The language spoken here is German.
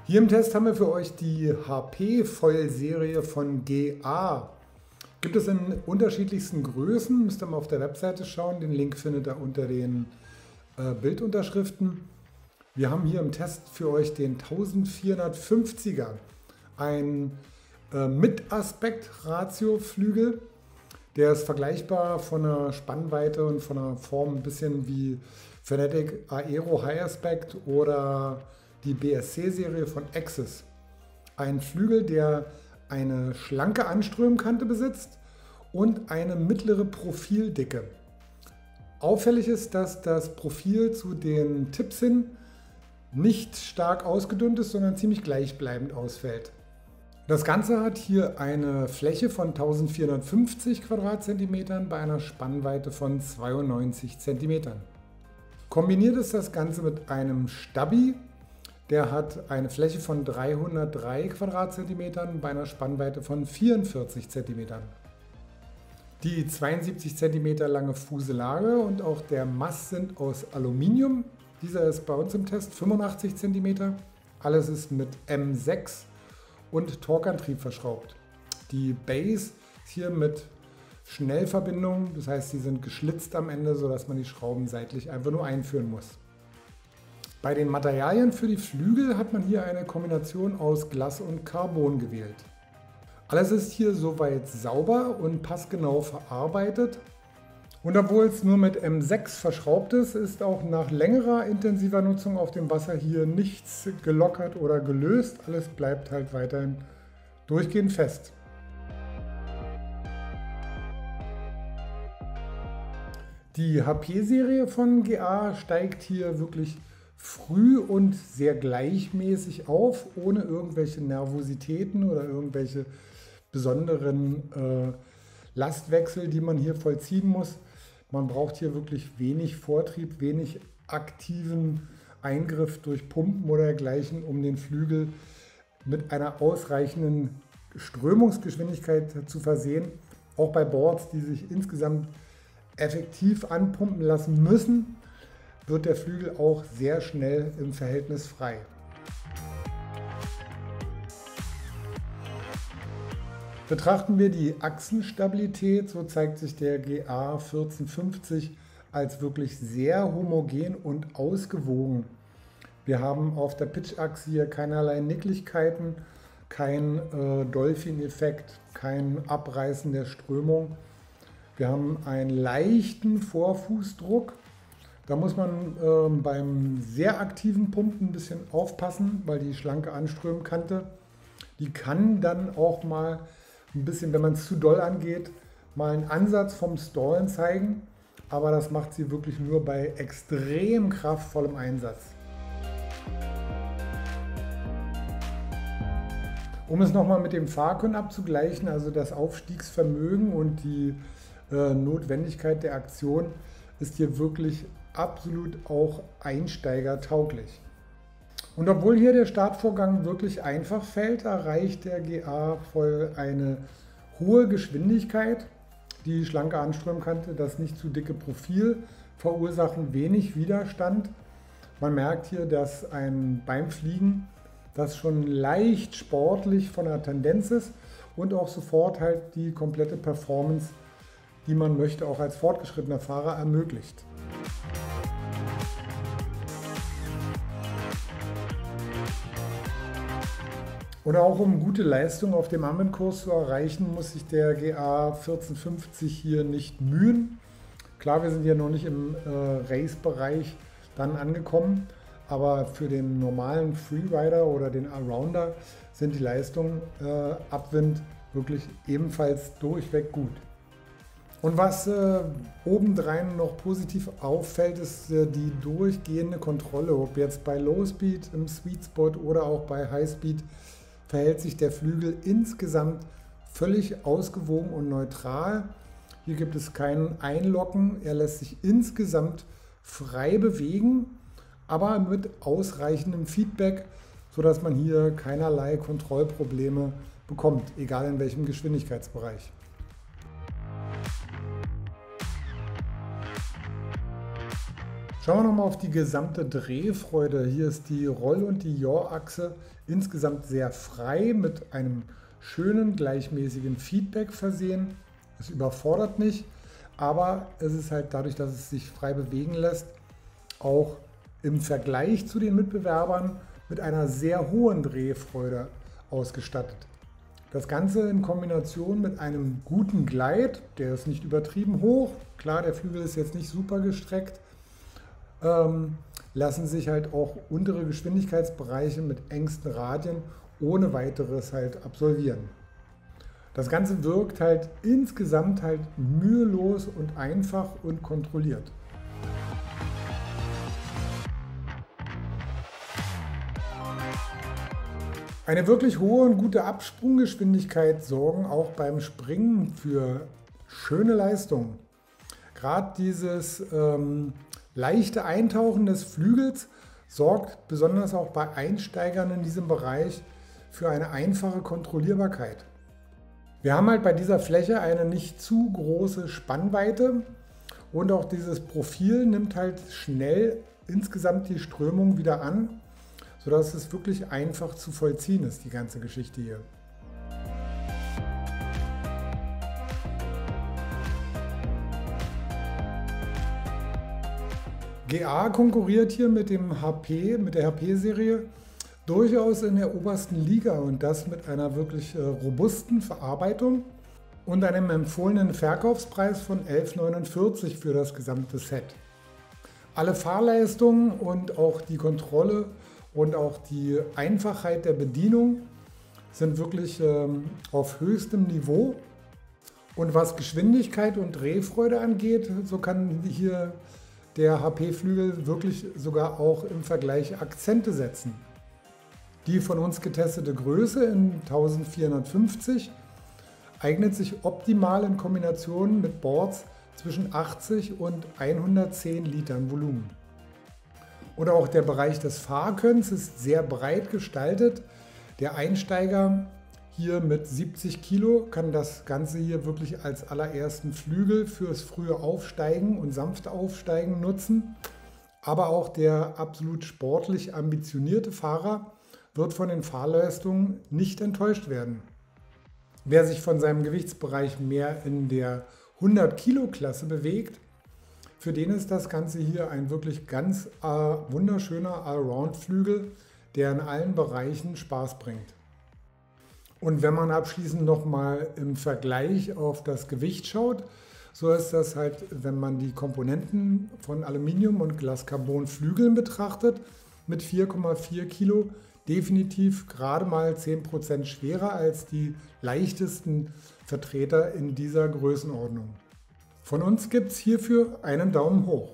Hier im Test haben wir für euch die HP-Foil-Serie von GA. Gibt es in unterschiedlichsten Größen, müsst ihr mal auf der Webseite schauen, den Link findet ihr unter den Bildunterschriften. Wir haben hier im Test für euch den 1450er, ein Mit-Aspekt-Ratio-Flügel. Der ist vergleichbar von der Spannweite und von der Form ein bisschen wie Fanatec Aero High Aspect oder die BSC-Serie von Axis. Ein Flügel, der eine schlanke Anströmkante besitzt und eine mittlere Profildicke. Auffällig ist, dass das Profil zu den Tips hin nicht stark ausgedünnt ist, sondern ziemlich gleichbleibend ausfällt. Das Ganze hat hier eine Fläche von 1450 Quadratzentimetern bei einer Spannweite von 92 cm. Kombiniert ist das Ganze mit einem Stabi. Der hat eine Fläche von 303 Quadratzentimetern bei einer Spannweite von 44 cm. Die 72 cm lange Fuselage und auch der Mast sind aus Aluminium. Dieser ist bei uns im Test 85 cm. Alles ist mit M6 und Torqueantrieb verschraubt. Die Base ist hier mit Schnellverbindungen, das heißt, sie sind geschlitzt am Ende, sodass man die Schrauben seitlich einfach nur einführen muss. Bei den Materialien für die Flügel hat man hier eine Kombination aus Glas und Carbon gewählt. Alles ist hier soweit sauber und passgenau verarbeitet. Und obwohl es nur mit M6 verschraubt ist, ist auch nach längerer intensiver Nutzung auf dem Wasser hier nichts gelockert oder gelöst. Alles bleibt halt weiterhin durchgehend fest. Die HP-Serie von GA steigt hier wirklich früh und sehr gleichmäßig auf, ohne irgendwelche Nervositäten oder irgendwelche besonderen Lastwechsel, die man hier vollziehen muss. Man braucht hier wirklich wenig Vortrieb, wenig aktiven Eingriff durch Pumpen oder dergleichen, um den Flügel mit einer ausreichenden Strömungsgeschwindigkeit zu versehen. Auch bei Boards, die sich insgesamt effektiv anpumpen lassen müssen, wird der Flügel auch sehr schnell im Verhältnis frei. Betrachten wir die Achsenstabilität, so zeigt sich der GA 1450 als wirklich sehr homogen und ausgewogen. Wir haben auf der Pitchachse hier keinerlei Nicklichkeiten, kein Dolphin-Effekt, kein Abreißen der Strömung. Wir haben einen leichten Vorfußdruck. Da muss man beim sehr aktiven Pumpen ein bisschen aufpassen, weil die schlanke Anströmkante, die kann dann auch mal ein bisschen, wenn man es zu doll angeht, mal einen Ansatz vom Stallen zeigen, aber das macht sie wirklich nur bei extrem kraftvollem Einsatz. Um es nochmal mit dem Fahrkönnen abzugleichen, also das Aufstiegsvermögen und die Notwendigkeit der Aktion, ist hier wirklich absolut auch einsteigertauglich. Und obwohl hier der Startvorgang wirklich einfach fällt, erreicht der GA voll eine hohe Geschwindigkeit. Die schlanke Anströmkante, das nicht zu dicke Profil verursachen wenig Widerstand. Man merkt hier, dass beim Fliegen das schon leicht sportlich von der Tendenz ist und auch sofort halt die komplette Performance, die man möchte, auch als fortgeschrittener Fahrer ermöglicht. Und auch um gute Leistung auf dem Armbandt-Kurs zu erreichen, muss sich der GA 1450 hier nicht mühen. Klar, wir sind ja noch nicht im Race-Bereich dann angekommen, aber für den normalen Freerider oder den Allrounder sind die Leistungen Abwind wirklich ebenfalls durchweg gut. Und was obendrein noch positiv auffällt, ist die durchgehende Kontrolle. Ob jetzt bei Low Speed, im Sweet Spot oder auch bei High Speed, verhält sich der Flügel insgesamt völlig ausgewogen und neutral. Hier gibt es kein Einlocken. Er lässt sich insgesamt frei bewegen, aber mit ausreichendem Feedback, sodass man hier keinerlei Kontrollprobleme bekommt, egal in welchem Geschwindigkeitsbereich. Schauen wir nochmal auf die gesamte Drehfreude. Hier ist die Roll- und die Yaw-Achse insgesamt sehr frei mit einem schönen gleichmäßigen Feedback versehen. Es überfordert nicht, aber es ist halt dadurch, dass es sich frei bewegen lässt, auch im Vergleich zu den Mitbewerbern mit einer sehr hohen Drehfreude ausgestattet. Das Ganze in Kombination mit einem guten Gleit, der ist nicht übertrieben hoch, klar, der Flügel ist jetzt nicht super gestreckt, lassen sich halt auch untere Geschwindigkeitsbereiche mit engsten Radien ohne weiteres halt absolvieren. Das Ganze wirkt halt insgesamt halt mühelos und einfach und kontrolliert. Eine wirklich hohe und gute Absprunggeschwindigkeit sorgen auch beim Springen für schöne Leistung. Gerade dieses leichte Eintauchen des Flügels sorgt besonders auch bei Einsteigern in diesem Bereich für eine einfache Kontrollierbarkeit. Wir haben halt bei dieser Fläche eine nicht zu große Spannweite und auch dieses Profil nimmt halt schnell insgesamt die Strömung wieder an, sodass es wirklich einfach zu vollziehen ist, die ganze Geschichte hier. GA konkurriert hier mit dem HP, mit der HP-Serie durchaus in der obersten Liga und das mit einer wirklich robusten Verarbeitung und einem empfohlenen Verkaufspreis von 11,49 € für das gesamte Set. Alle Fahrleistungen und auch die Kontrolle und auch die Einfachheit der Bedienung sind wirklich auf höchstem Niveau. Und was Geschwindigkeit und Drehfreude angeht, so kann hier der HP-Flügel wirklich sogar auch im Vergleich Akzente setzen. Die von uns getestete Größe in 1450 eignet sich optimal in Kombination mit Boards zwischen 80 und 110 Litern Volumen. Oder auch der Bereich des Fahrkönnens ist sehr breit gestaltet. Der Einsteiger hier mit 70 Kilo kann das Ganze hier wirklich als allerersten Flügel fürs frühe Aufsteigen und sanfte Aufsteigen nutzen. Aber auch der absolut sportlich ambitionierte Fahrer wird von den Fahrleistungen nicht enttäuscht werden. Wer sich von seinem Gewichtsbereich mehr in der 100 Kilo Klasse bewegt, für den ist das Ganze hier ein wirklich ganz wunderschöner Allround-Flügel, der in allen Bereichen Spaß bringt. Und wenn man abschließend nochmal im Vergleich auf das Gewicht schaut, so ist das halt, wenn man die Komponenten von Aluminium und Glascarbon-Flügeln betrachtet, mit 4,4 Kilo definitiv gerade mal 10% schwerer als die leichtesten Vertreter in dieser Größenordnung. Von uns gibt es hierfür einen Daumen hoch.